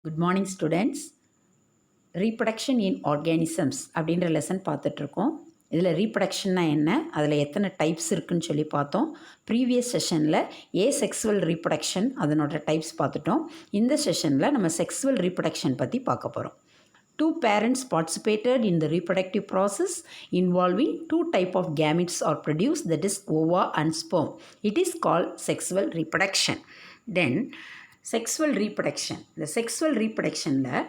Good morning students. Reproduction in organisms அப்படின்ற lesson பார்த்துட்ருக்கோம். இதில் ரீப்ரொடக்ஷன்னா என்ன, அதில் எத்தனை டைப்ஸ் இருக்குதுன்னு சொல்லி பார்த்தோம். ப்ரீவியஸ் செஷனில் செக்ஸுவல் ரீப்ரொடக்ஷன் அதனோட டைப்ஸ் பார்த்துட்டோம். இந்த செஷனில் நம்ம செக்ஸுவல் ரீப்ரொடக்ஷன் பற்றி பார்க்க போகிறோம். Two parents participated in the reproductive process involving two types of gametes are produced, that is ova and sperm. It is called sexual reproduction. Then sexual reproduction. The sexual reproduction la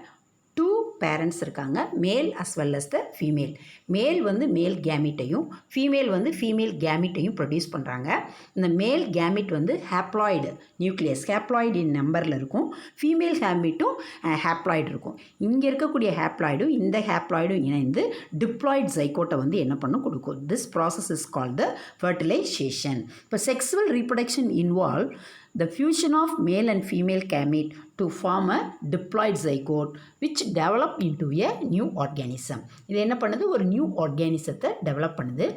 two parents இருக்காங்க, male as well as the female. Male வந்து male கேமிட்டையும் female வந்து female கேமிட்டையும் produce பண்ணுறாங்க. இந்த மேல் gamete வந்து haploid nucleus haploid இன் நம்பரில் இருக்கும், ஃபீமேல் கேமிட்டும் ஹேப்ளாய்டு இருக்கும். இங்கே இருக்கக்கூடிய ஹேப்ளாய்டும் இந்த ஹேப்ளாய்டும் இணைந்து டிப்ளாய்டு ஜைகோட்டை வந்து என்ன பண்ணும், கொடுக்கும். This process is called the fertilization. இப்போ sexual reproduction involve the fusion of male and female gamete to form a diploid zygote which develop into a new organism. இது என்ன பண்ணுது, ஒரு நியூ ஆர்கானிசத்தை டெவலப் பண்ணுது.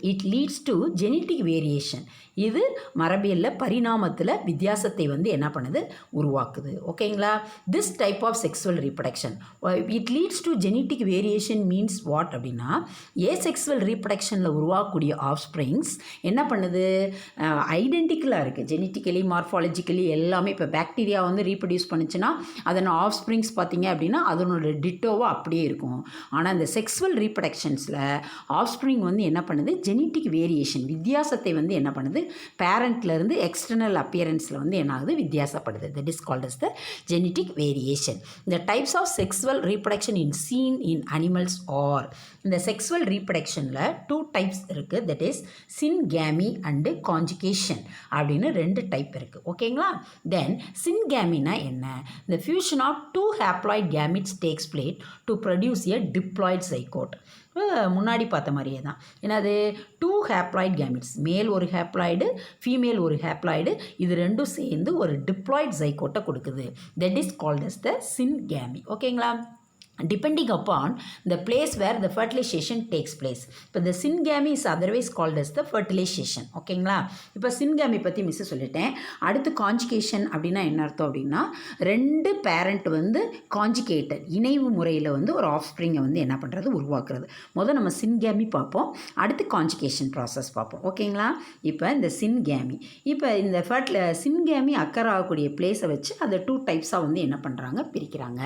It leads to genetic variation. இது மரபியலில் பரிணாமத்தில் வித்தியாசத்தை வந்து என்ன பண்ணுது, உருவாக்குது. ஓகேங்களா? This type of sexual reproduction it leads to genetic variation means what அப்படின்னா, செக்ஸுவல் ரீப்ரொடக்ஷனில் உருவாக்கக்கூடிய ஆஃப்ஸ்ப்ரிங்ஸ் என்ன பண்ணுது, ஐடென்டிக்கலாக இருக்குது. ஜெனட்டிக்கலி மார்ஃபாலஜிக்கலி எல்லாமே. இப்போ பாக்டீரியா வந்து ரீப்ரொடியூஸ் பண்ணுச்சுன்னா அதனோட ஆஃப்ஸ்ப்ரிங்ஸ் பார்த்தீங்க அப்படின்னா அதனோட டிட்டோவாக அப்படியே இருக்கும். ஆனால் இந்த செக்ஸுவல் ரீப்ரொடக்ஷன்ஸில் ஆஃப்ஸ்ப்ரிங் வந்து என்ன பண்ணுது, ஜெனட்டிக் வேரியேஷன் வித்தியாசத்தை வந்து என்ன பண்ணுது, பேரண்ட்லேருந்து எக்ஸ்டர்னல் அப்பியரன்ஸில் வந்து என்ன ஆகுது, வித்தியாசப்படுது. That is called as the genetic variation. இந்த types of sexual reproduction in seen in animals are, இந்த செக்ஸுவல் ரீப்ரொடக்ஷனில் டூ டைப்ஸ் இருக்குது. That is syngamy and conjugation அப்படின்னு ரெண்டு டைப் இருக்குது. ஓகேங்களா? தென் சின்கேமினா என்ன, இந்த fusion of two haploid gametes takes place to produce a diploid zygote. முன்னாடி பார்த்த மாதிரியே தான். என்னது, டூ ஹேப்ளாய்டு கேமிட்ஸ், மேல் ஒரு ஹேப்ளாய்டு ஃபீமேல் ஒரு ஹேப்ளாய்டு, இது ரெண்டும் சேர்ந்து ஒரு டிப்ளாய்ட் ஜைகோட்டை கொடுக்குது. தட் இஸ் கால்ட் அஸ் த சின்கேமி. ஓகேங்களா? depending upon the place where the fertilization takes place. இப்போ the syngamy is otherwise called as the fertilization. ஓகேங்களா? இப்போ syngamy பற்றி மிஸ் சொல்லிட்டேன். அடுத்து கான்ஜுகேஷன் அப்படின்னா என்ன அர்த்தம் அப்படின்னா, ரெண்டு பேரண்ட் வந்து கான்ஜுகேட்டட் இணைவு முறையில் வந்து ஒரு ஆஃப்ஸ்ப்ரிங்கை வந்து என்ன பண்ணுறது, உருவாக்குறது. முதல் நம்ம syngamy பார்ப்போம், அடுத்து கான்ஜுகேஷன் ப்ராசஸ் பார்ப்போம். ஓகேங்களா? இப்போ இந்த syngamy, இப்போ இந்த syngamy அக்கர் ஆகக்கூடிய பிளேஸை வச்சு அதை டூ டைப்ஸாக வந்து என்ன பண்ணுறாங்க, பிரிக்கிறாங்க.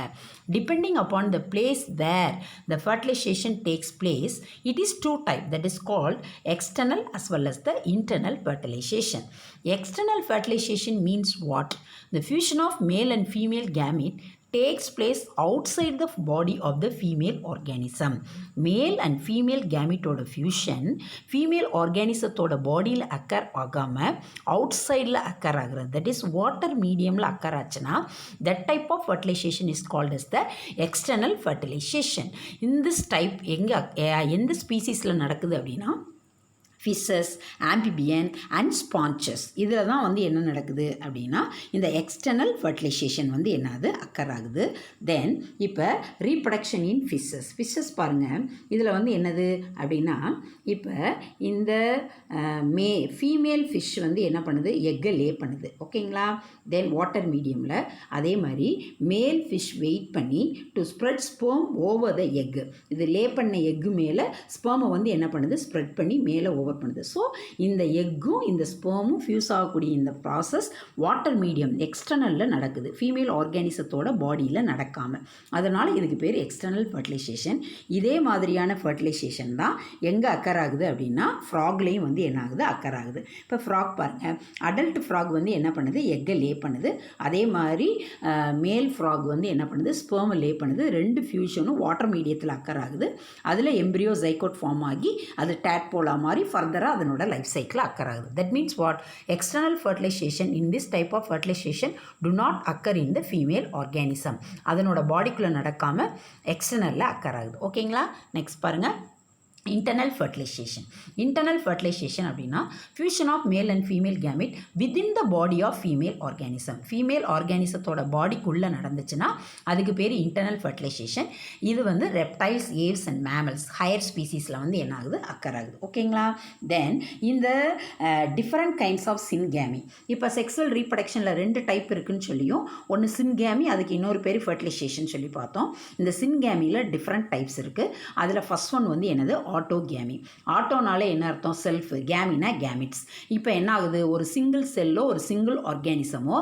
Depending upon the place where the fertilization takes place, it is two type, that is called external as well as the internal fertilization. External fertilization means what, the fusion of male and female gamete takes place outside the body of the female organism. Male and female gametோட fusion female ஆர்கானிசத்தோட பாடியில் occur ஆகாமல் அவுட்சைடில் occur ஆகுறது. That is water மீடியமில் occur ஆச்சுன்னா that type of fertilization is called as the external fertilization. இந்த டைப் எந்த ஸ்பீசிஸில் நடக்குது அப்படின்னா, ஃபிஷஸ், ஆம்பிபியன் அண்ட் ஸ்பான்ச்சஸ், இதில் தான் வந்து என்ன நடக்குது அப்படின்னா இந்த எக்ஸ்டர்னல் ஃபர்டிலைசேஷன் வந்து என்னது, அக்கர் ஆகுது. தென் இப்போ ரீப்ரொடக்ஷன் இன் ஃபிஷஸ் பாருங்கள், இதில் வந்து என்னது அப்படின்னா, இப்போ இந்த ஃபீமேல் ஃபிஷ் வந்து என்ன பண்ணுது, எக்கை லே பண்ணுது. ஓகேங்களா? தென் வாட்டர் மீடியமில் அதே மாதிரி மேல் ஃபிஷ் வெயிட் பண்ணி to spread sperm over the egg. இது லே பண்ண எக்கு மேலே ஸ்பெர்மை வந்து என்ன பண்ணுது, ஸ்ப்ரெட் பண்ணி மேலே ஓவர் பண்ணுது. ஸோ இந்த எக்கும் இந்த ஸ்பெர்மும் ஃபியூஸ் ஆகக்கூடிய இந்த ப்ராசஸ் வாட்டர் மீடியம் எக்ஸ்டர்னலில் நடக்குது, ஃபீமேல் ஆர்கானிசத்தோட பாடியில் நடக்காமல். அதனால் இதுக்கு பேர் எக்ஸ்டர்னல் ஃபர்டிலைசேஷன். இதே மாதிரியான ஃபர்டிலைசேஷன் தான் எங்கே அக்கர் ஆகுது அப்படின்னா ஃப்ராக்லேயும் வந்து என்ன ஆகுது, அக்கர் ஆகுது. இப்போ ஃப்ராக் பாருங்கள், அடல்ட் ஃப்ராக் வந்து என்ன பண்ணுது, எக்கை லே பண்ணுது. அதே மாதிரி மேல் ஃப்ராக் வந்து என்ன பண்ணுது, ஸ்பெர்மை லே பண்ணுது. ரெண்டு ஃபியூஷனும் வாட்டர் மீடியத்தில் அக்கர் ஆகுது. அதில் எம்ப்ரியோ ஜைகோட் ஃபார்ம் ஆகி அது டேட்போலா மாதிரி ஃபர்தராக அதனோட லைஃப் சைக்கிள் அக்கர் ஆகுது. That means what, external fertilization in this type of fertilization do not occur in the female organism. அதனோட பாடிக்குள்ளே நடக்காமல் எக்ஸ்டர்னலில் அக்கர் ஆகுது. ஓகேங்களா? நெக்ஸ்ட் பாருங்கள், இன்டர்னல் ஃபர்டிலைசேஷன். இன்டர்னல் ஃபர்டிலைசேஷன் அப்படின்னா fusion of male and female gamete within the body of female organism. Female ஆர்கானிசத்தோட பாடிக்குள்ளே நடந்துச்சுன்னா அதுக்கு பேர் இன்டர்னல் ஃபர்டிலைசேஷன். இது வந்து reptiles, aves and mammals, higher ஸ்பீசிஸில் வந்து என்ன ஆகுது, அக்கர் ஆகுது. ஓகேங்களா? தென் இந்த டிஃப்ரெண்ட் கைண்ட்ஸ் ஆஃப் சின்கேமி. இப்போ செக்ஸுவல் ரீப்ரொடக்ஷனில் 2 டைப் இருக்குன்னு சொல்லியும், ஒன்று சின்கேமி, அதுக்கு இன்னொரு பேர் ஃபர்டிலைசேஷன் சொல்லி பார்த்தோம். இந்த சின்கேமியில் டிஃப்ரெண்ட் டைப்ஸ் இருக்குது. அதில் ஃபர்ஸ்ட் ஒன் வந்து என்னது, ஆட்டோகேமி. ஆட்டோனாலே என்ன அர்த்தம், செல்ஃப், கேமினா கேமிட்ஸ். இப்போ என்ன ஆகுது, ஒரு சிங்கிள் செல்லோ ஒரு சிங்கிள் ஆர்கானிசமோ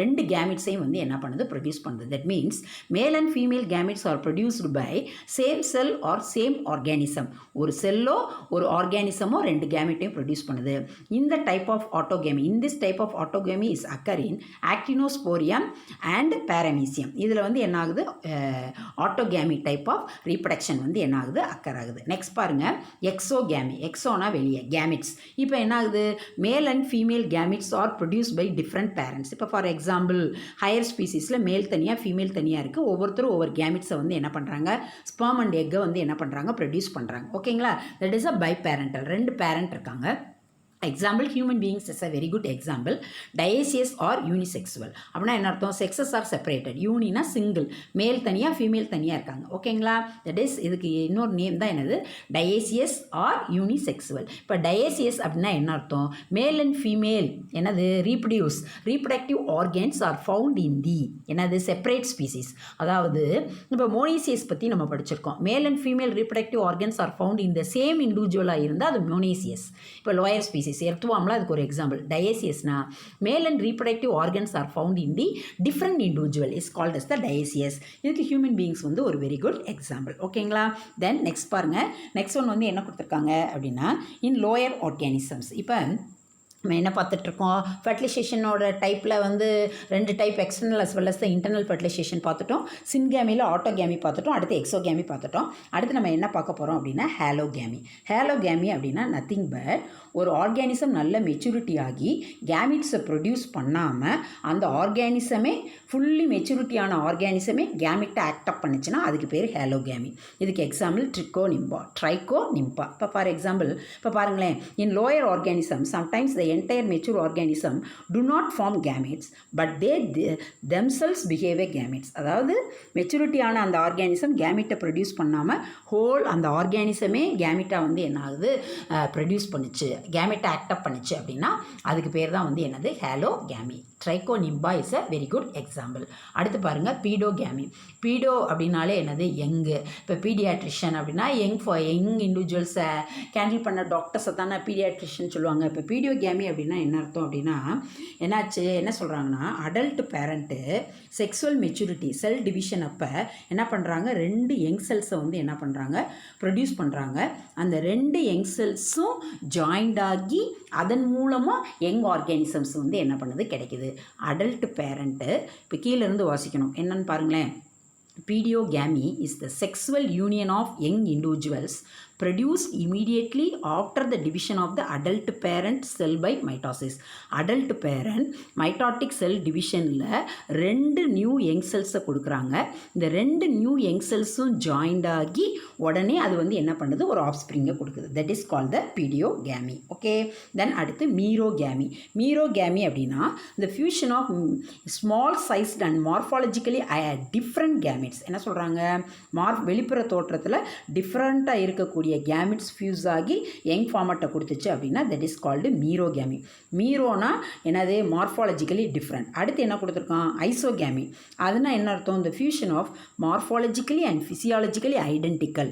2 கேமிட்ஸையும் வந்து என்ன பண்ணுது, ப்ரொடியூஸ் பண்ணுது. That means male and female gametes are produced by same cell or same organism. ஒரு செல்லோ ஒரு ஆர்கானிசமோ 2 கேமிட்டையும் ப்ரொடியூஸ் பண்ணுது. இந்த type of autogamy, in this type of autogamy is occur in Actinosphaerium and Paramecium. இதில் வந்து என்ன ஆகுது, ஆட்டோகேமி டைப் ஆஃப் ரீப்ரொடக்ஷன் வந்து என்ன ஆகுது, அக்கர் ஆகுது. நெக்ஸ்ட் பாருங்கள், எக்ஸோகேமி. எக்ஸோனா வெளியே, கேமிட்ஸ். இப்போ என்ன ஆகுது, male and female gametes are produce by different parents. இப்போ ஃபார் எக்ஸாம்பிள் ஹையர் ஸ்பீசிஸில் மேல் தனியாக ஃபீமேல் தனியாக இருக்குது. ஒவ்வொருத்தரும் ஒவ்வொரு கேமிட்ஸை வந்து என்ன பண்ணுறாங்க, ஸ்பெர்ம் அண்ட் எக்கை வந்து என்ன பண்ணுறாங்க, ப்ரொடியூஸ் பண்ணுறாங்க. ஓகேங்களா? That is a biparental. 2 parent இருக்காங்க. Example human beings is a very good example. Dioecious or unisexual அப்படின்னா என்ன அர்த்தம், செக்ஸஸ் ஆர் செப்பரேட்டட். யூனினா சிங்கிள், மேல் தனியாக ஃபீமேல் தனியாக இருக்காங்க. ஓகேங்களா? தட் இஸ் இதுக்கு இன்னொரு நேம் தான் என்னது, டயேசியஸ் ஆர் யூனிசெக்சுவல். இப்போ டயேசியஸ் அப்படின்னா என்ன அர்த்தம், மேல் அண்ட் ஃபீமேல் என்னது, reproductive organs are found in the என்னது, செப்பரேட் ஸ்பீசிஸ். அதாவது இப்போ மோனேசியஸ் பற்றி நம்ம படிச்சிருக்கோம். மேல் and female reproductive organs are found in the same இண்டிவிஜுவலாக இருந்தால் அது மோனேசியஸ். இப்போ லோயர் ஸ்பீசிஸ் எர்த்வாம்ல அதுக்கு ஒரு எக்ஸாம்பிள். டயேசியஸ்னா male and reproductive organs are found in the different individual is called as the dioecious. இதுக்கு ஹியூமன் பீயிங்ஸ் வந்து ஒரு வெரி குட் எக்ஸாம்பிள். ஓகேங்களா? தென் நெக்ஸ்ட் பாருங்கள், நெக்ஸ்ட் ஒன் வந்து என்ன கொடுத்துருக்காங்க அப்படின்னா, இன் லோயர் ஆர்கானிசம்ஸ். இப்போ நம்ம என்ன பார்த்துட்ருக்கோம், ஃபர்டிலைசேஷனோட டைப்பில் வந்து 2 type, external as well as the internal fertilization பார்த்துட்டோம். சின்கேமியில் ஆட்டோகேமி பார்த்துட்டோம். அடுத்து எக்ஸோகேமி பார்த்துட்டோம். அடுத்து நம்ம என்ன பார்க்க போகிறோம் அப்படின்னா ஹேலோகேமி. ஹேலோகேமி அப்படின்னா நத்திங் பட் ஒரு ஆர்கானிசம் நல்ல மெச்சூரிட்டி ஆகி கேமிட்ஸை ப்ரொடியூஸ் பண்ணாமல் அந்த ஆர்கானிசமே ஃபுல்லி மெச்சூரிட்டியான ஆர்கானிசமே கேமிட்டை ஆக்டப் பண்ணிச்சுன்னா அதுக்கு பேர் ஹேலோகேமி. இதுக்கு எக்ஸாம்பிள் ட்ரைகோனிம்பா. இப்போ ஃபார் எக்ஸாம்பிள் இப்போ பாருங்களேன், இன் lower organism sometimes the entire mature organism do not form gametes but they themselves behave as gametes. அதாவது மெச்சூரிட்டியான அந்த ஆர்கானிசம் கேமிட்டை ப்ரொடியூஸ் பண்ணாமல் ஹோல் அந்த ஆர்கானிசமே கேமிட்டை வந்து என்ன ஆகுது, ப்ரொடியூஸ் பண்ணிச்சு, கேமிட்டை ஆக்டப் பண்ணிச்சு அப்படின்னா அதுக்கு பேர் தான் வந்து என்னது, hologamy. Trichonympha is a very good example. அடுத்து பாருங்கள், பீடோகேமி. பீடோ அப்படின்னாலே என்னது, யங்கு. இப்போ பீடியாட்ரிஷியன் அப்படின்னா யங் இண்டிவிஜுவல்ஸை கேண்டில் பண்ண டாக்டர்ஸை தானே பீடியாட்ரிஷியன் சொல்லுவாங்க. இப்போ பீடியோகேமி அப்படின்னா என்ன அர்த்தம் அப்படின்னா, என்னாச்சு, என்ன சொல்கிறாங்கன்னா, adult parent sexual maturity cell division அப்போ என்ன பண்ணுறாங்க, 2 யங் செல்ஸை வந்து என்ன பண்ணுறாங்க, ப்ரொடியூஸ் பண்ணுறாங்க. அந்த 2 யங் செல்ஸும் ஜாயிண்ட் ஆகி அதன் மூலமாக யங் ஆர்கானிசம்ஸ் வந்து என்ன பண்ணுது, கிடைக்குது. அடல்ட் பேரண்ட்டு இப்போ கீழேருந்து வாசிக்கணும், என்னன்னு பாருங்களேன். Pediogamy is the sexual union of young individuals produced immediately after the division of the adult parent cell by mitosis. Adult parent mitotic cell divisionல 2 நியூ யங் செல்ஸை கொடுக்குறாங்க. இந்த 2 நியூ யங் செல்ஸும் ஜாயிண்ட் ஆகி உடனே அது வந்து என்ன பண்ணுது, ஒரு ஆஃப்ஸ்ப்ரிங்கை கொடுக்குது. That is called the paedogamy. Okay, then அடுத்து மீரோகேமி. மீரோகேமி அப்படின்னா the fusion of small sized and morphologically different gametes. என்ன சொல்கிறாங்க, வெளிப்புற தோற்றத்தில் டிஃப்ரெண்ட்டாக இருக்கக்கூடிய கேமிட்ஸ் ஃபியூஸ் ஆகி யங் ஃபார்மட்டை கொடுத்துச்சு அப்படின்னா தட் இஸ் கால்டு மீரோகேமி. மீரோனா என்னது, மார்ஃபாலஜிக்கலி டிஃப்ரெண்ட். அடுத்து என்ன கொடுத்துருக்கான், ஐசோகேமி. அதுனா என்ன அர்த்தம், இந்த fusion of morphologically and physiologically identical.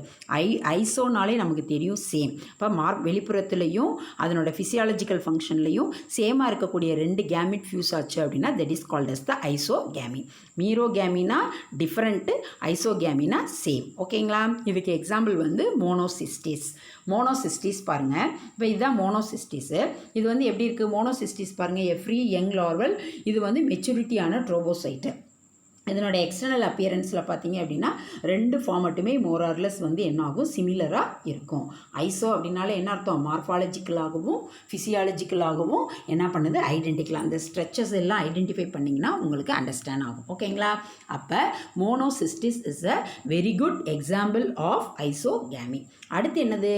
ஐசோனாலே நமக்கு தெரியும் சேம். இப்போ வெளிப்புறத்துலையும் அதனோட ஃபிசியாலஜிக்கல் ஃபங்க்ஷன்லையும் சேமாக இருக்கக்கூடிய 2 கேமிட் ஃபியூஸ் ஆச்சு அப்படின்னா that is called as the isogamy. மீரோகேமினா டிஃப்ரெண்ட்டு, ஐசோகேமினா சேம். ஓகேங்களா? இதுக்கு எக்ஸாம்பிள் வந்து மோனோசிஸ்டிஸ் பாருங்கள். இப்போ இதுதான் மோனோசிஸ்டிஸு. இது வந்து எப்படி இருக்குது, மோனோசிஸ்டிஸ் பாருங்கள், ஃப்ரீ யங் லார்வல். இது வந்து மெச்சூரிட்டியான ட்ரோபோசைட்டு. இதனோட எக்ஸ்டர்னல் அப்பியரன்ஸில் பார்த்தீங்க அப்படின்னா 2 ஃபார்மட்டுமே மோரார்லெஸ் வந்து என்ன ஆகும், சிமிலராக இருக்கும். ஐசோ அப்படின்னாலே என்ன அர்த்தம், மார்ஃபாலஜிக்கலாகவும் ஃபிசியாலஜிக்கலாகவும் என்ன பண்ணுது, ஐடென்டிக்கலாக அந்த ஸ்ட்ரெச்சஸ் எல்லாம் ஐடென்டிஃபை பண்ணிங்கன்னா உங்களுக்கு அண்டர்ஸ்டாண்ட் ஆகும். ஓகேங்களா? அப்போ Monocystis is a very good example of isogamy. அடுத்து என்னது,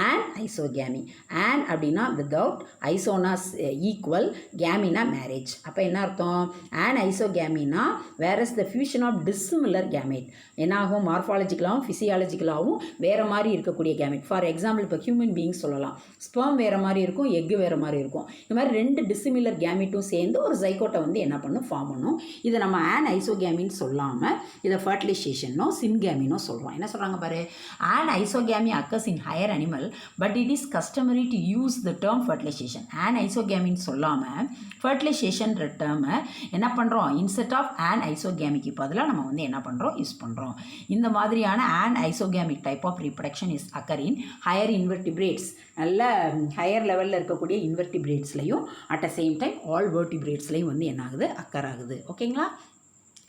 ஆன் ஐசோகேமி. ஆன் அப்படின்னா வித்தவுட், ஐசோனாஸ் ஈக்குவல், கேமினா மேரேஜ். அப்போ என்ன அர்த்தம், ஆன் ஐசோகேமினா வேற the fusion of dissimilar gamete என்னாகும், மார்ஃபாலஜிக்கலாகவும் ஃபிசியாலஜிக்கலாகவும் வேறு மாதிரி இருக்கக்கூடிய கேமெட். ஃபார் எக்ஸாம்பிள் இப்போ ஹியூமன் பீயிங் சொல்லலாம், ஸ்பெர்ம் வேறு மாதிரி இருக்கும், எக்கு வேறு மாதிரி இருக்கும். இந்த மாதிரி 2 டிசிமிலர் கேமெட்டும் சேர்ந்து ஒரு ஜைகோட்டை வந்து என்ன பண்ணும், ஃபார்ம் பண்ணும். இதை நம்ம ஆன் ஐசோகேமின்னு சொல்லாமல் இதை ஃபர்டிலைசேஷனோ சின்கேமினோ சொல்கிறோம். என்ன சொல்கிறாங்க பாரு, anisogamy occurs in higher animal but it is customary to use the term fertilization. ஆன் ஐசோகேமின்னு சொல்லாமல் ஃபர்டிலைசேஷன்ற டேர்மை என்ன பண்ணுறோம், இன்ஸ்டெட் ஆஃப் ஆன் ஐசோகேமிக்கு பதிலாக நம்ம வந்து என்ன பண்ணுறோம், யூஸ் பண்ணுறோம். இந்த மாதிரியான anisogamic type of reproduction is occur in higher invertebrates. நல்ல ஹையர் லெவலில் இருக்கக்கூடிய இன்வெர்டிபிரேட்ஸ்லையும் at a same time all வெர்டிபிரேட்ஸ்லையும் வந்து என்ன ஆகுது, அக்கர் ஆகுது. ஓகேங்களா?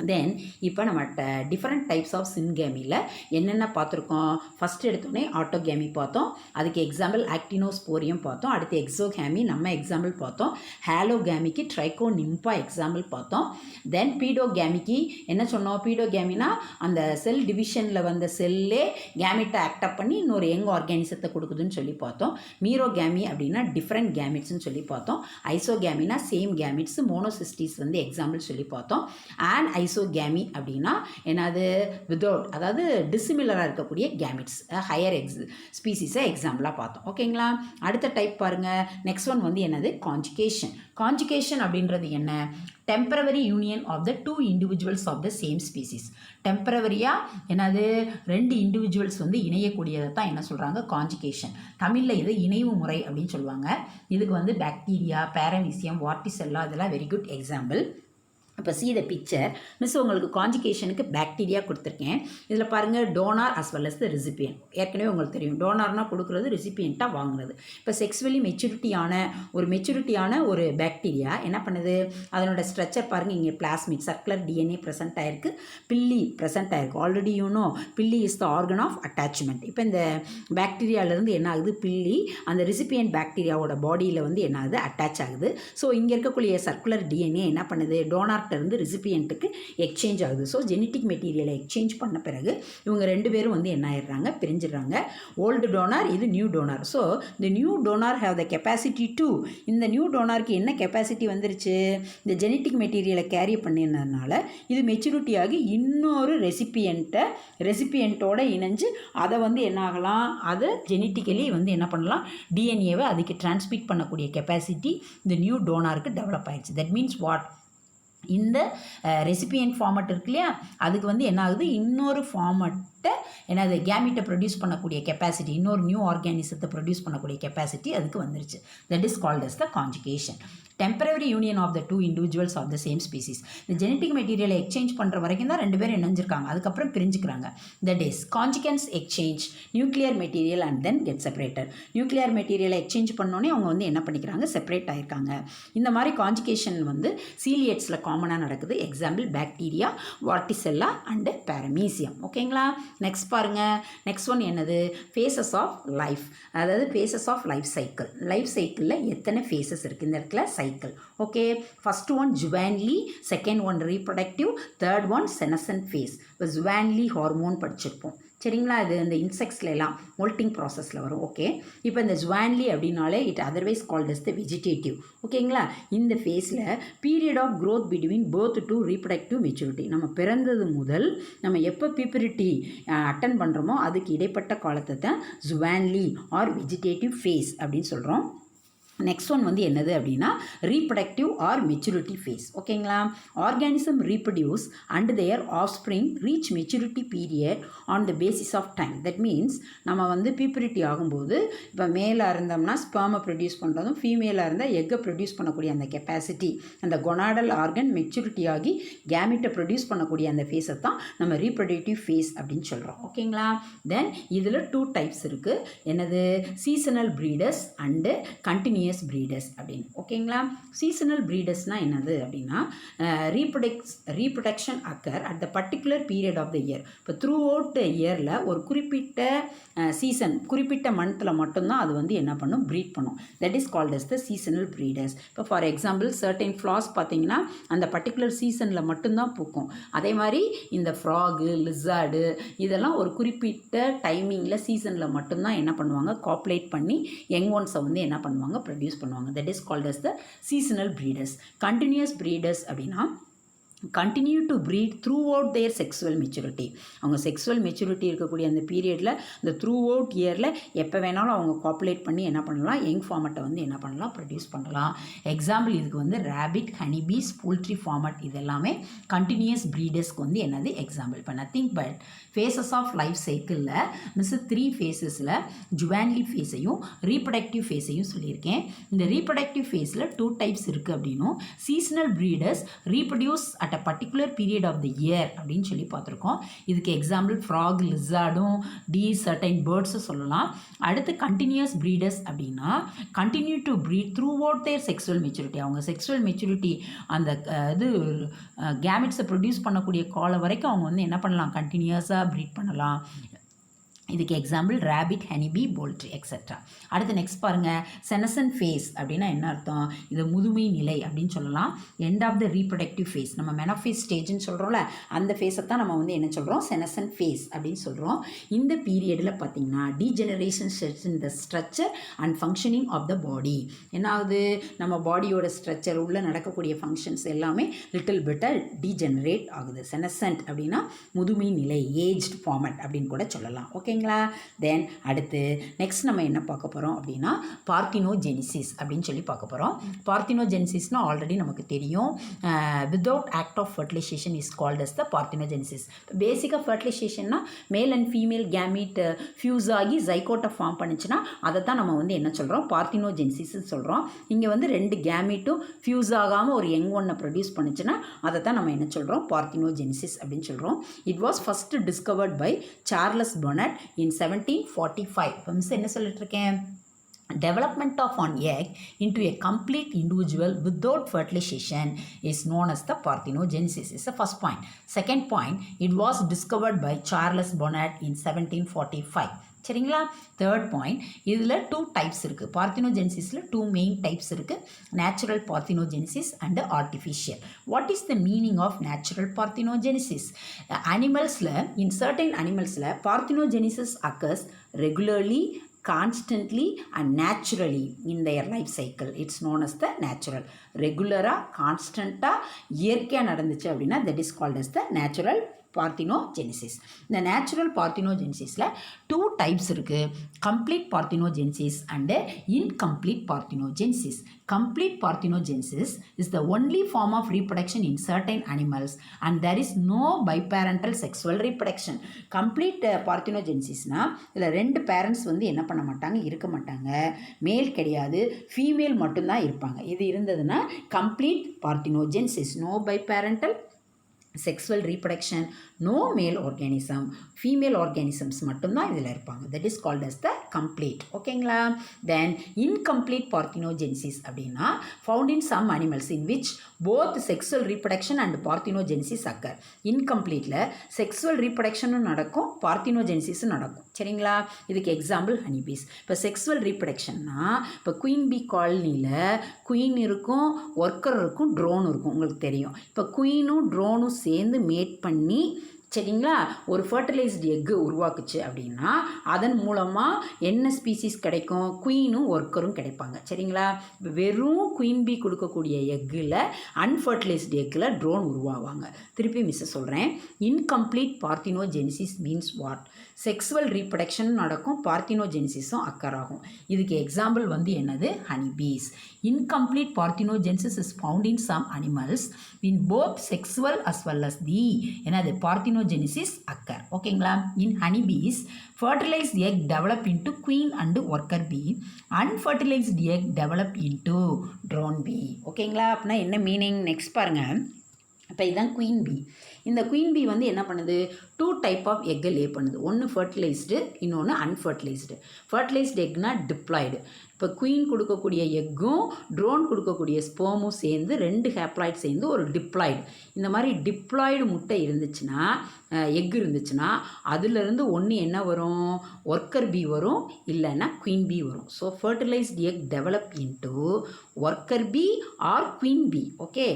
தென் இப்போ நம்ம டிஃப்ரெண்ட் டைப்ஸ் ஆஃப் சின்கேமியில் என்னென்ன பார்த்துருக்கோம், ஃபஸ்ட்டு எடுத்தோடனே ஆட்டோகேமி பார்த்தோம், அதுக்கு எக்ஸாம்பிள் ஆக்டினோஸ்போரியம் பார்த்தோம். அடுத்து எக்ஸோகேமி நம்ம எக்ஸாம்பிள் பார்த்தோம். ஹேலோகேமிக்கு ட்ரைகோனிம்பா எக்ஸாம்பிள் பார்த்தோம். தென் பீடோகேமிக்கு என்ன சொன்னோம், பீடோகேமினா அந்த செல் டிவிஷனில் வந்த செல்லே கேமிட்டை ஆக்டப் பண்ணி இன்னொரு யங் ஆர்கானிசத்தை கொடுக்குதுன்னு சொல்லி பார்த்தோம். மீரோகேமி அப்படின்னா டிஃப்ரெண்ட் கேமிட்ஸ்னு சொல்லி பார்த்தோம். ஐசோகேமினா சேம் கேமிட்ஸ், மோனோசிஸ்டிஸ் வந்து எக்ஸாம்பிள் சொல்லி பார்த்தோம். அண்ட் ஐசோகேமி அப்படின்னா என்னது, வித்தவுட், அதாவது டிசிமிலராக இருக்கக்கூடிய கேமிட்ஸ், ஹையர் ஸ்பீசிஸை எக்ஸாம்பிளாக பார்த்தோம். ஓகேங்களா? அடுத்த டைப் பாருங்கள். நெக்ஸ்ட் ஒன் வந்து என்னது, கான்ஜுகேஷன். கான்ஜுகேஷன் அப்படின்றது என்ன, temporary union of the 2 individuals of the same species. டெம்பரவரியாக என்னது, 2 இண்டிவிஜுவல்ஸ் வந்து இணையக்கூடியதை தான் என்ன சொல்கிறாங்க, கான்ஜுகேஷன். தமிழில் இது இணைவு முறை அப்படின்னு சொல்லுவாங்க. இதுக்கு வந்து பாக்டீரியா, பேரமீசியம், வார்டிசெல்லா இதெல்லாம் வெரி குட் எக்ஸாம்பிள். இப்போ see the picture. மிஸ் உங்களுக்கு கான்ஜுகேஷனுக்கு பாக்டீரியா கொடுத்துருக்கேன். இதில் பாருங்கள், டோனார் அஸ் வெல் அஸ் த ரெசிபியன்ட். ஏற்கனவே உங்களுக்கு தெரியும், டோனார்னால் கொடுக்குறது, ரெசிபியண்ட்டாக வாங்குறது. இப்போ செக்ஸுவலி மெச்சூரிட்டியான ஒரு பாக்டீரியா என்ன பண்ணுது, அதனோட ஸ்ட்ரக்சர் பாருங்கள். இங்கே பிளாஸ்மிட் சர்க்குலர் டிஎன்ஏ ப்ரெசென்ட் ஆகிருக்கு, பில்லி ப்ரெசென்ட் ஆகிருக்கு. Already you know pili is the organ of attachment. இப்போ இந்த பாக்டீரியாவிலேருந்து என்ன ஆகுது, பில்லி அந்த ரெசிபியன்ட் பாக்டீரியாவோட பாடியில் வந்து என்ன ஆகுது, அட்டாச் ஆகுது. ஸோ இங்கே இருக்கக்கூடிய சர்க்குலர் டிஎன்ஏ என்ன பண்ணுது, டோனார் இருந்து ரெசிபியன்ட்டுக்கு எக்ஸ்சேஞ்ச் ஆகுது. ஸோ ஜெனட்டிக் மெட்டீரியலை எக்ஸ்சேஞ்ச் பண்ண பிறகு இவங்க 2 பேரும் வந்து என்ன ஆயிடுறாங்க, பிரிஞ்சிடுறாங்க. ஓல்டு டோனார், இது நியூ டோனார். ஸோ இந்த new donor have the capacity to, இந்த நியூ டோனாருக்கு என்ன கெப்பாசிட்டி வந்துருச்சு, இந்த ஜெனட்டிக் மெட்டீரியலை கேரி பண்ணினதுனால இது மெச்சூரிட்டி ஆகி இன்னொரு ரெசிபியண்ட்டோட இணைஞ்சு அதை வந்து என்ன ஆகலாம், அதை ஜெனட்டிக்கலி வந்து என்ன பண்ணலாம், டிஎன்ஏவை அதுக்கு டிரான்ஸ்மிட் பண்ணக்கூடிய கெப்பாசிட்டி இந்த நியூ டோனாருக்கு டெவலப் ஆயிடுச்சு. தட் மீன்ஸ் வாட், இந்த ரெசிபியன்ட் ஃபார்மட் இருக்கு இல்லையா, அதுக்கு வந்து என்ன ஆகுது, இன்னொரு ஃபார்மட்டை என்னது கேமிட்டை ப்ரொடியூஸ் பண்ணக்கூடிய கெப்பாசிட்டி, இன்னொரு நியூ ஆர்கானிசத்தை ப்ரொடியூஸ் பண்ணக்கூடிய கெப்பாசிட்டி அதுக்கு வந்துருச்சு. That is called as the conjugation. Temporary union of the 2 individuals of the same species. இந்த ஜெனட்டிக் மெட்டீரியலை எக்ஸ்சேஞ்ச் பண்ணுற வரைக்கும் தான் 2 பேரும் இணைஞ்சிருக்காங்க, அதுக்கப்புறம் பிரிஞ்சுக்கிறாங்க. That is conjugants exchange nuclear material and then get separated. Nuclear மெட்டீரியலை எக்ஸ்சேஞ்ச் பண்ணோன்னே அவங்க வந்து என்ன பண்ணிக்கிறாங்க, செப்பரேட் ஆகிருக்காங்க. இந்த மாதிரி கான்ஜுகேஷன் வந்து சீலியட்ஸில் காமனாக நடக்குது. Example bacteria, Vorticella and Paramecium. ஓகேங்களா? நெக்ஸ்ட் பாருங்கள். நெக்ஸ்ட் ஒன் என்னது, ஃபேஸஸ் ஆஃப் லைஃப். அதாவது phases of life cycle. Life சைக்கிளில் எத்தனை ஃபேஸஸ் இருக்குது இந்த இடத்துல, cycle. Okay, first one juvenile, second one reproductive, third one senescent phase. இப்போ juvenile ஹார்மோன் படிச்சிருப்போம் சரிங்களா, இது இந்த இன்செக்ட்ஸ்ல எல்லாம் மோல்ட்டிங் ப்ராசஸில் வரும். ஓகே, இப்போ இந்த ஜுவான்லி அப்படின்னாலே it otherwise called as the vegetative. ஓகேங்களா, இந்த ஃபேஸில் period of growth between birth to reproductive maturity. நம்ம பிறந்தது முதல் நம்ம எப்போ பியூபரிட்டி அட்டன் பண்ணுறோமோ அதுக்கு இடைப்பட்ட காலத்தை தான் ஜுவான்லி ஆர் வெஜிடேட்டிவ் ஃபேஸ் அப்படின்னு சொல்கிறோம். நெக்ஸ்ட் ஒன் வந்து என்னது அப்படின்னா ரீப்ரடக்டிவ் ஆர் மெச்சூரிட்டி ஃபேஸ். ஓகேங்களா, organism reproduce and their offspring reach maturity period on the basis of time. That means நம்ம வந்து பியூபரிட்டி ஆகும்போது இப்போ மேலாக இருந்தோம்னா ஸ்பெர்மை ப்ரொடியூஸ் பண்ணுறதும், ஃபீமேலாக இருந்தால் எக்கை ப்ரொடியூஸ் பண்ணக்கூடிய அந்த கெப்பாசிட்டி, அந்த கொனாடல் ஆர்கன் மெச்சூரிட்டி ஆகி கேமிட்டை ப்ரொடியூஸ் பண்ணக்கூடிய அந்த ஃபேஸை தான் நம்ம ரீப்ரொடக்டிவ் ஃபேஸ் அப்படின்னு சொல்கிறோம். ஓகேங்களா, தென் இதில் 2 டைப்ஸ் இருக்குது. என்னது, seasonal breeders and continuous continuous breeders அப்படின்னு. ஓகேங்களா? சீசனல் ப்ரீடர்ஸ்னால் என்னது அப்படின்னா reproduction occur at the particular period of the year. இப்போ த்ரூ அவுட் த இயரில் ஒரு குறிப்பிட்ட சீசன் குறிப்பிட்ட மந்த்தில் மட்டும்தான் அது வந்து என்ன பண்ணும், ப்ரீட் பண்ணும். That is called as the seasonal breeders. இப்போ ஃபார் எக்ஸாம்பிள் சர்டைன் ஃப்ளார்ஸ் பார்த்தீங்கன்னா அந்த பர்டிகுலர் சீசனில் மட்டும்தான் பூக்கும். அதே மாதிரி இந்த ஃப்ராகு, லிசார்டு இதெல்லாம் ஒரு குறிப்பிட்ட டைமிங்கில் சீசனில் மட்டும்தான் என்ன பண்ணுவாங்க, காப்புலேட் பண்ணி யங் ஒன்ஸை வந்து என்ன பண்ணுவாங்க, ப்ரொடியூஸ் பண்ணுவாங்க. That is called as the seasonal breeders. Continuous breeders அப்படின்னா continue to breed throughout their sexual maturity. அவங்க செக்ஸுவல் மெச்சூரிட்டி இருக்கக்கூடிய அந்த பீரியடில் இந்த த்ரூ அவுட் இயரில் எப்போ வேணாலும் அவங்க காப்புலேட் பண்ணி என்ன பண்ணலாம், யங் ஃபார்மட்டை வந்து என்ன பண்ணலாம், ப்ரொடியூஸ் பண்ணலாம். எக்ஸாம்பிள் இதுக்கு வந்து ரேபிட், ஹனிபீஸ், போல்ட்ரி ஃபார்மட் இதெல்லாமே கண்டினியூஸ் ப்ரீடர்ஸ்க்கு வந்து என்னது எக்ஸாம்பிள். இப்போ nothing but phases of life சைக்கிளில் மிஸ் 3 ஃபேஸஸில் ஜுவான்லி ஃபேஸையும் ரீப்ரொடக்டிவ் ஃபேஸையும் சொல்லியிருக்கேன். இந்த ரீப்ரொடக்டிவ் ஃபேஸில் 2 டைப்ஸ் இருக்குது அப்படின்னும் seasonal breeders reproduce at a particular period of the year அப்படின்னு சொல்லி பார்த்துருக்கோம். இதுக்கு எக்ஸாம்பிள் ஃப்ராக், லிசார்டும், சர்டைன் பேர்ட்ஸும் சொல்லலாம். அடுத்து கண்டினியூஸ் ப்ரீடர்ஸ் அப்படின்னா continue to breed throughout their sexual maturity. அவங்க செக்ஸுவல் மெச்சூரிட்டி அந்த இது கேமெட்ஸை ப்ரொடியூஸ் பண்ணக்கூடிய காலம் வரைக்கும் அவங்க வந்து என்ன பண்ணலாம், கண்டினியூஸாக ப்ரீட் பண்ணலாம். இதுக்கு example rabbit, honeybee, poultry etcetera. அடுத்து நெக்ஸ்ட் பாருங்கள், செனசன் ஃபேஸ் அப்படின்னா என்ன அர்த்தம், இது முதுமை நிலை அப்படின்னு சொல்லலாம். End of the reproductive phase, நம்ம மெனோஃபேஸ் ஸ்டேஜ்னு சொல்கிறோம்ல, அந்த ஃபேஸை தான் நம்ம வந்து என்ன சொல்கிறோம், செனசன் ஃபேஸ் அப்படின்னு சொல்கிறோம். இந்த பீரியடில் பார்த்திங்கன்னா degeneration steps in the structure and functioning of the body. என்னாவது, நம்ம பாடியோட ஸ்ட்ரக்சர் உள்ள நடக்கக்கூடிய ஃபங்க்ஷன்ஸ் எல்லாமே லிட்டில் பிட்டாக டீஜெனரேட் ஆகுது. செனசன்ட் அப்படின்னா முதுமை நிலை, ஏஜ்ட் ஃபார்மட் அப்படின்னு கூட சொல்லலாம். ஓகே. தென் அடுத்து நெக்ஸ்ட் நம்ம என்ன பார்க்க போகிறோம் அப்படின்னா பார்த்தினோஜெனிசிஸ் அப்படின்னு சொல்லி பார்க்க போகிறோம். பார்த்தினோஜெனிசிஸ்னா ஆல்ரெடி நமக்கு தெரியும். Without act of fertilization is called as the parthenogenesis. பேசிக்காக ஃபர்டிலைசேஷன்னா மேல் அண்ட் ஃபீமேல் கேமீட் ஃபியூஸ் ஆகி ஜைகோட்டை ஃபார்ம் பண்ணிச்சுன்னா அதை தான் நம்ம வந்து என்ன சொல்கிறோம், பார்த்தினோஜெனிசிஸ்ன்னு சொல்கிறோம். இங்கே வந்து 2 கேமீட்டும் ஃபியூஸ் ஆகாமல் ஒரு யங் ஒன்னை ப்ரொடியூஸ் பண்ணிச்சுன்னா அதை தான் நம்ம என்ன சொல்கிறோம், பார்த்தினோஜெனிசிஸ் அப்படின்னு சொல்கிறோம். It was first discovered by Charles Bonnet in 1745. இப்போ மிஸ் என்ன சொல்லிட்டு இருக்கேன், development of an egg into a complete individual without fertilization is known as the parthenogenesis is the first point. Second point, it was discovered by Charles Bonnet in 1745. சரிங்களா? Third point, இதில் 2 types இருக்குது. பார்த்தினோஜெனிசிஸில் 2 main types இருக்குது, natural parthenogenesis and artificial. What is the meaning of natural parthenogenesis? அனிமல்ஸில், in certain அனிமல்ஸில் parthenogenesis occurs regularly, constantly and naturally in their life cycle. It's known as the natural. ரெகுலராக கான்ஸ்டண்ட்டாக இயற்கையாக நடந்துச்சு அப்படின்னா that is called as the natural parthenogenesis. இந்த natural பார்த்தினோஜெனிசிஸில் 2 types இருக்குது, complete parthenogenesis and incomplete parthenogenesis. Complete parthenogenesis is the only form of reproduction in certain animals and there is no biparental sexual reproduction. Complete parthenogenesisனா இதில் 2 parents வந்து என்ன பண்ண மாட்டாங்க, இருக்க மாட்டாங்க. மேல் கிடையாது, ஃபீமேல் மட்டும்தான் இருப்பாங்க. இது இருந்ததுன்னா complete parthenogenesis. No biparental sexual reproduction, no male organism, female organisms மட்டும்தான் இதில் இருப்பாங்க. That is called as the complete. ஓகேங்களா? தென் இன்கம்ப்ளீட் பார்த்தினோஜெனிசிஸ் அப்படின்னா found in some animals in which both sexual reproduction and parthenogenesis occur. இன்கம்ப்ளீட்டில் sexual ரீப்ரொடக்ஷனும் நடக்கும், பார்த்தினோஜெனிசிஸும் நடக்கும். சரிங்களா? இதுக்கு எக்ஸாம்பிள் ஹனிபீஸ். இப்போ செக்ஸுவல் ரீப்ரொடக்ஷன்னா இப்போ குயின் பீ காலனியில் குயின் இருக்கும், ஒர்க்கர் இருக்கும், ட்ரோன் இருக்கும். உங்களுக்கு தெரியும். இப்போ குயினும் ட்ரோனும் சேர்ந்து மேட் பண்ணி, சரிங்களா, ஒரு ஃபர்டிலைஸ்டு எக்கு உருவாக்குச்சு அப்படின்னா அதன் மூலமாக என்ன ஸ்பீசிஸ் கிடைக்கும், குயினும் ஒர்க்கரும் கிடைப்பாங்க. சரிங்களா? வெறும் குயின் பீ கொடுக்கக்கூடிய எக்கில், அன்ஃபர்டிலைஸ்டு எக்கில் ட்ரோன் உருவாவாங்க. திருப்பி மிஸ் சொல்கிறேன், incomplete parthenogenesis means what? Sexual reproduction நடக்கும், பார்த்தினோஜெனிசிஸும் அக்கர் ஆகும். இதுக்கு எக்ஸாம்பிள் வந்து என்னது, honeybees. Incomplete parthenogenesis is found in some animals in both sexual as well as the என்னது parthenogenesis occur. ஓகேங்களா? In honeybees, fertilized egg develop into queen and worker bee. Unfertilized egg develop into drone bee. ஓகேங்களா? அப்படின்னா என்ன meaning? Next பாருங்கள். இப்போ இதுதான் queen பீ. இந்த queen பீ வந்து என்ன பண்ணுது, 2 டைப் ஆஃப் எக்கை லே பண்ணுது. ஒன்று ஃபர்டிலைஸ்டு, இன்னொன்று அன்ஃபர்டிலைஸ்டு. ஃபர்டிலைஸ்டு எக்னா டிப்ளாய்டு. இப்போ குயின் கொடுக்கக்கூடிய எக்கும் ட்ரோன் கொடுக்கக்கூடிய ஸ்போமும் சேர்ந்து 2 ஹேப்ளாய்டு சேர்ந்து ஒரு டிப்ளாய்டு. இந்த மாதிரி டிப்ளாய்டு முட்டை இருந்துச்சுன்னா, எக் இருந்துச்சுன்னா, அதுலேருந்து ஒன்று என்ன வரும், ஒர்க்கர் பீ வரும், இல்லைன்னா குயின் பீ வரும். So fertilized egg develop into worker bee or queen bee. Okay,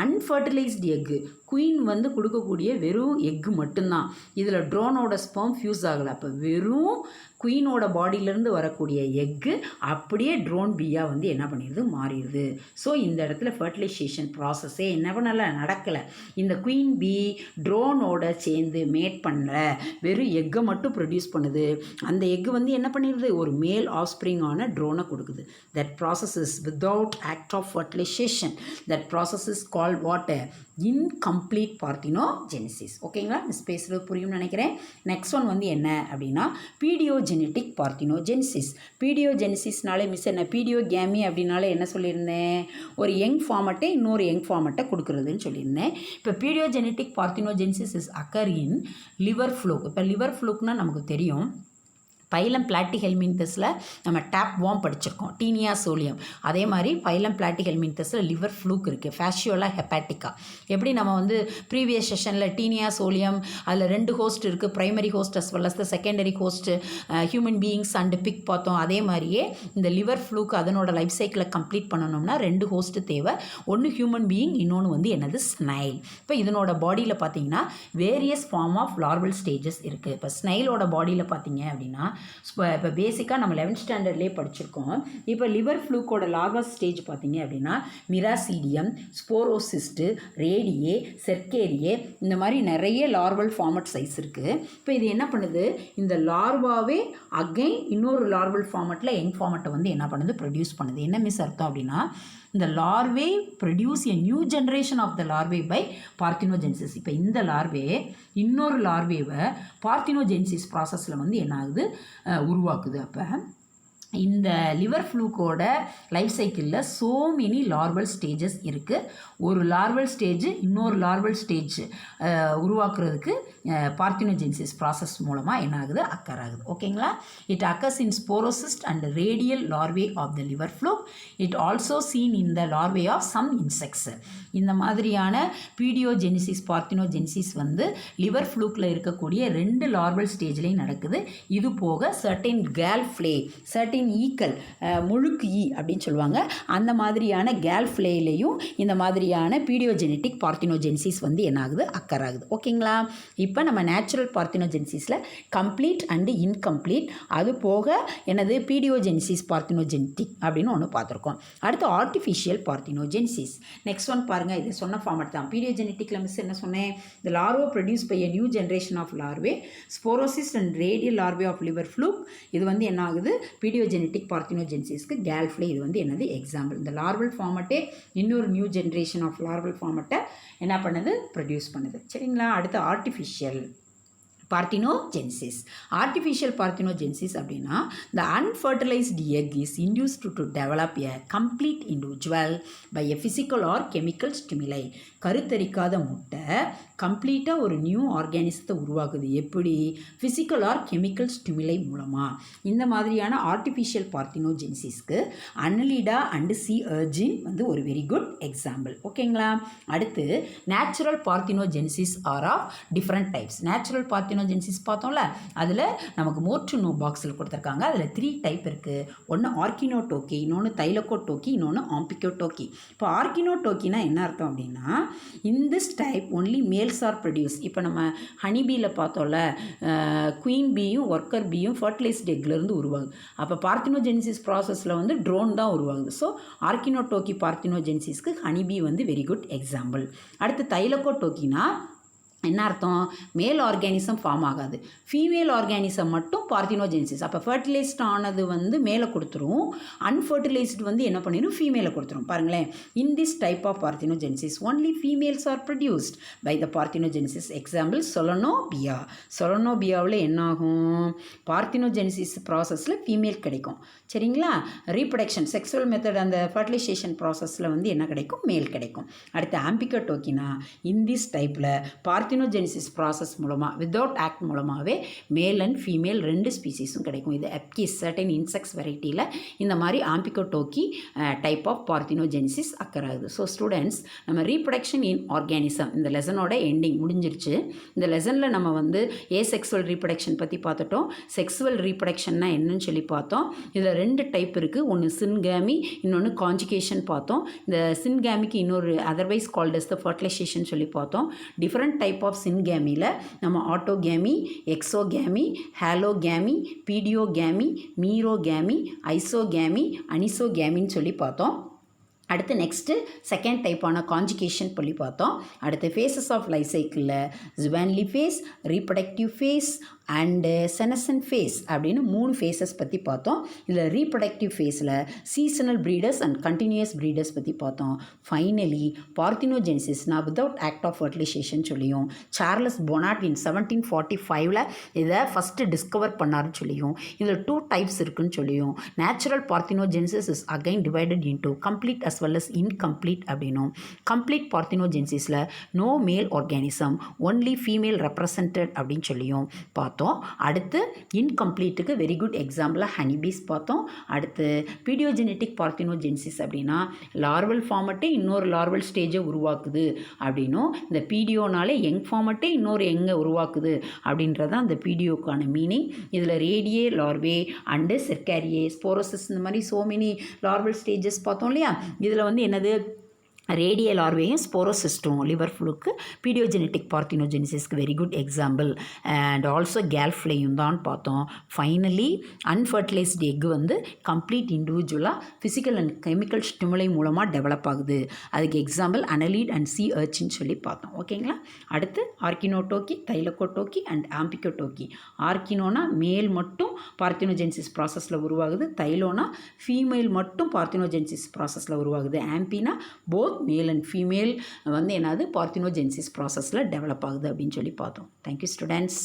unfertilized egg, queen வந்து கொடுக்கக்கூடிய வெறும் எக்கு மட்டும்தான். இதில் ட்ரோனோட ஸ்பெர்ம் ஃபியூஸ் ஆகலை. அப்போ வெறும் குயினோட பாடியிலேருந்து வரக்கூடிய எக்கு அப்படியே ட்ரோன் பீயாக வந்து என்ன பண்ணிடுது, மாறிடுது. ஸோ இந்த இடத்துல ஃபர்டிலைசேஷன் ப்ராசஸே என்ன பண்ணலை, நடக்கலை. இந்த குயின் பீ ட்ரோனோட சேர்ந்து மேட் பண்ணல, வெறும் எக்கை மட்டும் ப்ரொடியூஸ் பண்ணுது. அந்த எக்கு வந்து என்ன பண்ணிடுது, ஒரு மேல் ஆஃப்ஸ்ப்ரிங்கான ட்ரோனை கொடுக்குது. That process is without act of fertilization. That process is called what, incomplete parthenogenesis. ஓகேங்களா, மிஸ் பேசுகிறது புரியும்னு நினைக்கிறேன். நெக்ஸ்ட் ஒன் வந்து என்ன அப்படின்னா பீடியோஜெனட்டிக் பார்த்தினோஜெனிசிஸ். பீடியோஜெனிசிஸ்னாலே மிஸ் என்ன, பீடியோகேமி அப்படின்னாலே என்ன சொல்லியிருந்தேன், ஒரு யங் ஃபார்மட்டை இன்னொரு யங் ஃபார்மட்டை கொடுக்குறதுன்னு சொல்லியிருந்தேன். இப்போ paedogenetic parthenogenesis is occur in liver fluke. இப்போ லிவர் ஃப்ளூக்னால் நமக்கு தெரியும், பைலம் பிளாட்டிஹெல்மின்தஸில் நம்ம டேப் வார்ம் படிச்சிருக்கோம், டீனியா சோலியம். அதே மாதிரி பைலம் பிளாட்டிஹெல்மின்தஸில் லிவர் ஃப்ளூக் இருக்குது, ஃபேஷியோலா ஹெப்பாட்டிக்கா. எப்படி நம்ம வந்து ப்ரீவியஸ் செஷனில் டீனியா சோலியம் அதில் 2 ஹோஸ்ட் இருக்குது, primary host as well as the secondary host human beings and pig பார்த்தோம். அதே மாதிரியே இந்த லிவர் ஃப்ளூக் அதனோட லைஃப் சைக்கிளை கம்ப்ளீட் பண்ணணும்னா 2 ஹோஸ்ட் தேவை. ஒன்று ஹியூமன் பீயிங், இன்னொன்று வந்து என்னது, ஸ்னைல். இப்போ இதனோட பாடியில் பார்த்தீங்கன்னா various form of larval stages இருக்குது. இப்போ ஸ்னைலோட பாடியில் பார்த்தீங்க அப்படின்னா, இப்போ பேசிக்காக நம்ம 11th ஸ்டாண்டர்ட்லேயே படிச்சிருக்கோம். இப்போ லிவர் ஃப்ளூக்கோட லார்வா ஸ்டேஜ் பார்த்தீங்க அப்படின்னா மிராசீடியம், ஸ்போரோசிஸ்ட்டு, ரேடியே, செர்கேரியே, இந்த மாதிரி நிறைய லார்வல் ஃபார்மட் சைஸ் இருக்குது. இப்போ இது என்ன பண்ணுது, இந்த லார்வாவே அகைன் இன்னொரு லார்வல் ஃபார்மட்டில் யங் ஃபார்மட்டை வந்து என்ன பண்ணுது, ப்ரொடியூஸ் பண்ணுது. என்ன மிஸ் அர்த்தம் அப்படின்னா, இந்த larvae produce a new generation of the larvae by parthenogenesis. இப்போ இந்த லார்வே இன்னொரு லார்வேவை பார்த்தினோஜெனிசிஸ் ப்ராசஸில் வந்து என்ன ஆகுது, உருவாக்குது. அப்போ இந்த லிவர் ஃப்ளூக்கோட லைஃப் சைக்கிளில் ஸோ மெனி லார்வல் ஸ்டேஜஸ் இருக்குது. ஒரு லார்வல் ஸ்டேஜ் இன்னொரு லார்வல் ஸ்டேஜ் உருவாக்குறதுக்கு பார்த்தினோஜெனிசிஸ் ப்ராசஸ் மூலமாக என்ன ஆகுது, அக்கர் ஆகுது. ஓகேங்களா, it occurs in sporocyst and radial larvae of the liver fluke. It also seen in the larvae of some insects. இந்த மாதிரியான பீடியோஜெனிசிஸ் பார்த்தினோஜெனிசிஸ் வந்து லிவர் ஃப்ளூக்கில் இருக்கக்கூடிய 2 லார்வல் ஸ்டேஜ்லேயும் நடக்குது. இது போக சர்டைன் கேல்ஃப்ளே, சர்டைன் ஈக்கல், முழுக்கு ஈ அப்படின்னு சொல்லுவாங்க, அந்த மாதிரியான கேல்ஃப்ளேலையும் இந்த மாதிரியான பீடியோஜெனட்டிக் பார்த்தினோஜெனிசிஸ் வந்து என்ன ஆகுது, அக்கர் ஆகுது. ஓகேங்களா, இப்போ நம்ம நேச்சுரல் பார்த்தினோஜெனிசிஸில் கம்ப்ளீட் அண்டு இன்கம்ப்ளீட், அது போக என்னது பீடியோஜெனிசிஸ் பார்த்தினோஜெனட்டிக் அப்படின்னு ஒன்று பார்த்துருக்கோம். அடுத்து ஆர்டிஃபிஷியல் பார்த்தினோஜெனிசிஸ். நெக்ஸ்ட் ஒன் பாருங்கள், இது சொன்ன ஃபார்மட் தான். பீடியோஜெனட்டிக்கில் மிஸ் என்ன சொன்னேன், இந்த larva produce by a new generation of larvae, sporocyst and radial larvae of liver fluke. இது வந்து என்ன ஆகுது, பீடியோஜெனட்டிக் பார்த்தினோஜெனிசிஸ்க்கு கேல்ஃப்ளே இது வந்து என்னது, எக்ஸாம்பிள். இந்த லார்வல் ஃபார்மட்டே இன்னொரு நியூ ஜென்ரேஷன் ஆஃப் லார்வல் ஃபார்மட்டை என்ன பண்ணுது, ப்ரொடியூஸ் பண்ணுது. சரிங்களா, அடுத்து ஆர்டிஃபிஷியல் parthenogenesis. Artificial parthenogenesis அப்படின்னா the unfertilized egg is induced to develop a complete individual by a physical or chemical stimuli. கருத்தரிக்காத முட்டை கம்ப்ளீட்டாக ஒரு நியூ ஆர்கானிசத்தை உருவாக்குது. எப்படி, ஃபிசிக்கல் ஆர் கெமிக்கல் ஸ்டிமுலை மூலமாக. இந்த மாதிரியான ஆர்டிஃபிஷியல் பார்த்தினோஜெனிசிஸ்க்கு அன்னலிடா அண்டு சி அர்ஜின் வந்து ஒரு வெரி குட் எக்ஸாம்பிள். ஓகேங்களா, அடுத்து natural parthenogenesis are of different types. Natural parthenogenesis பார்த்தோம்ல, அதில் நமக்கு மோர் டு நோ பாக்ஸில் கொடுத்துருக்காங்க. அதில் 3 டைப் இருக்குது. ஒன்று ஆர்கினோடோக்கி, இன்னொன்று தைலோகோடோக்கி, இன்னொன்று ஆம்பிகோடோக்கி. இப்போ ஆர்கினோடோக்கினா என்ன அர்த்தம் அப்படின்னா, in this type only males are produced. இப்போ நம்ம ஹனிபீயில் பார்த்தோம்ல, குயின் பீயும் ஒர்க்கர் பீயும் ஃபர்டிலைஸ்ட் எக்லேருந்து உருவாகுது. அப்போ பார்த்தினோஜெனிசிஸ் ப்ராசஸில் வந்து ட்ரோன் தான் உருவாகுது. ஸோ ஆர்கினோடோக்கி பார்த்தினோஜெனிசிஸ்க்கு ஹனிபீ வந்து வெரி குட் எக்ஸாம்பிள். அடுத்து தைலோகோடோக்கினா என்ன அர்த்தம், மேல் ஆர்கானிசம் ஃபார்ம் ஆகாது, ஃபீமேல் ஆர்கானிசம் மட்டும் பார்த்தினோஜெனிசிஸ். அப்போ ஃபர்டிலைஸ்ட் ஆனது வந்து மேலே கொடுத்துரும், அன்ஃபர்டிலைஸ்டு வந்து என்ன பண்ணிடும், ஃபீமேலை கொடுத்துரும். பாருங்களேன், in this type of parthenogenesis only females are produced by the parthenogenesis. Example Solenobia. சொலனோபியாவில் என்ன ஆகும், பார்த்தினோஜெனிசிஸ் ப்ராசஸில் ஃபீமேல் கிடைக்கும். சரிங்களா, ரீப்ரொடக்ஷன் செக்ஸுவல் மெத்தட் அந்த ஃபர்டிலைசேஷன் ப்ராசஸில் வந்து என்ன கிடைக்கும், மேல் கிடைக்கும். அடுத்து ஆம்பிகோடோக்கினா இன் திஸ் டைப்பில் பார்த்தினோஜெனிசிஸ் ப்ராசஸ் மூலமாக வித்தவுட் ஆக்ட் மூலமாகவே மேல் அண்ட் ஃபீமேல் 2 ஸ்பீசிஸும் கிடைக்கும். இது எப்கிஸ் சர்டன் இன்செக்ட்ஸ் வெரைட்டியில் இந்த மாதிரி ஆம்பிகோடோக்கி டைப் ஆஃப் பார்த்தினோஜெனிசிஸ் அக்கர் ஆகுது. ஸோ ஸ்டூடெண்ட்ஸ், நம்ம ரீப்ரொடக்ஷன் இன் ஆர்கானிசம் இந்த லெசனோட எண்டிங் முடிஞ்சிருச்சு. இந்த லெசனில் நம்ம வந்து ஏசெக்சுவல் ரீப்ரொடக்ஷன் பற்றி பார்த்துட்டோம். செக்ஸுவல் ரீப்ரொடக்ஷன்னா என்னன்னு சொல்லி பார்த்தோம். இதில் 2 டைப் இருக்குது. ஒன்று சின்கேமி, இன்னொன்று கான்ஜுகேஷன் பார்த்தோம். இந்த சின்கேமிக்கு இன்னொரு அதர்வைஸ் கால்ட் அஸ் த ஃபர்டிலைசேஷன் சொல்லி பார்த்தோம். டிஃப்ரெண்ட் டைப் ஆஃப் சின்கேமியில் நம்ம ஆட்டோகேமி, எக்ஸோகேமி, ஹேலோகேமி, பீடியோகேமி, மீரோகேமி, ஐசோகேமி, அனிசோகேமின்னு சொல்லி பார்த்தோம். அடுத்து நெக்ஸ்ட்டு செகண்ட் டைப்பான கான்ஜுகேஷன் சொல்லி பார்த்தோம். அடுத்து ஃபேஸஸ் ஆஃப் லைஃப் சைக்கிளில் juvenile phase, reproductive phase and senescence phase அப்படின்னு 3 ஃபேஸஸ் பற்றி பார்த்தோம். இதில் ரீப்ரொடக்டிவ் ஃபேஸில் seasonal breeders and continuous breeders பற்றி பார்த்தோம். ஃபைனலி பார்த்தினோஜெனிசிஸ்னா வித்தவுட் ஆக்ட் ஆஃப் ஃபர்டிலைசேஷன் சொல்லியும் சார்லஸ் பொனாட் இன் 1745 இதை ஃபஸ்ட்டு டிஸ்கவர் பண்ணாருன்னு சொல்லியும் இதில் 2 டைப்ஸ் இருக்குன்னு சொல்லியும் natural parthenogenesis is again divided into complete as well as incomplete அப்படின்னும் கம்ப்ளீட் பார்த்தினோஜெனிசிஸில் no male organism only female represented அப்படின்னு சொல்லியும் பார்த்தோம். அடுத்து இன்கம்ப்ளீட்டுக்கு வெரி குட் எக்ஸாம்பிளாக ஹனிபீஸ் பார்த்தோம். அடுத்து பீடியோஜெனட்டிக் பார்த்தினோஜெனிசிஸ் அப்படின்னா லார்வல் ஃபார்மட்டே இன்னொரு லார்வல் ஸ்டேஜை உருவாக்குது அப்படின்னும், இந்த பீடியோனாலே யங் ஃபார்மட்டே இன்னொரு யங்கை உருவாக்குது அப்படின்றதான் அந்த பீடியோக்கான மீனிங். இதில் ரேடியே, லார்வே அண்டு செர்காரியே, ஸ்போரோசிஸ் இந்த மாதிரி சோ மெனி லார்வல் ஸ்டேஜஸ் பார்த்தோம் இல்லையா. இதில் வந்து என்னது ரேடியல் ஆர்வேயும் ஸ்போரோசிஸ்டும் லிவர் ஃப்ளூக்கு பீடியோஜெனட்டிக் பார்த்தினோஜெனிசிஸ்க்கு very good example. And also கேல்ஃப்ளையும் தான் பார்த்தோம். ஃபைனலி அன்ஃபர்டிலைஸ்டு எக் வந்து கம்ப்ளீட் இண்டிவிஜுவலாக ஃபிசிக்கல் அண்ட் கெமிக்கல் ஸ்டிமுலை மூலமாக டெவலப் ஆகுது. அதுக்கு எக்ஸாம்பிள் அனலீட் அண்ட் சி அர்ச்சின்னு சொல்லி பார்த்தோம். ஓகேங்களா. அடுத்து ஆர்கினோடோக்கி, தைலகோடோக்கி அண்ட் ஆம்பிகோடோக்கி. ஆர்கினோனா மேல் மட்டும் பார்த்தினோஜெனிசிஸ் ப்ராசஸில் உருவாகுது. தைலோனா ஃபீமேல் மட்டும் பார்த்தினோஜெனிசிஸ் ப்ராசஸில் உருவாகுது. ஆம்பினா போத் மேல் அண்ட் ஃபீமேல் வந்து என்னது பார்த்தினோஜெனிசிஸ் ப்ராசஸில் டெவலப் ஆகுது அப்படின்னு சொல்லி பார்த்தோம். Thank you students.